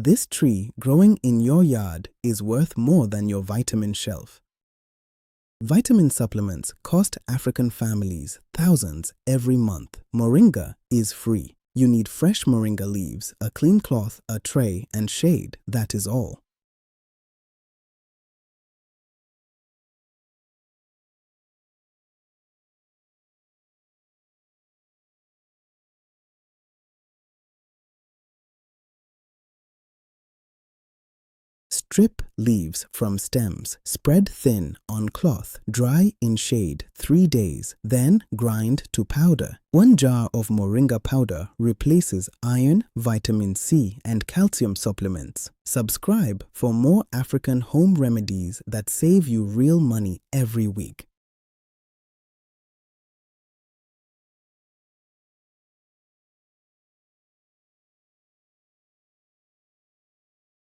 This tree growing in your yard is worth more than your vitamin shelf. Vitamin supplements cost African families thousands every month. Moringa is free. You need fresh moringa leaves, a clean cloth, a tray, and shade. That is all. Strip leaves from stems. Spread thin on cloth. Dry in shade 3 days. Then grind to powder. 1 jar of moringa powder replaces iron, vitamin C, and calcium supplements. Subscribe for more African home remedies that save you real money every week.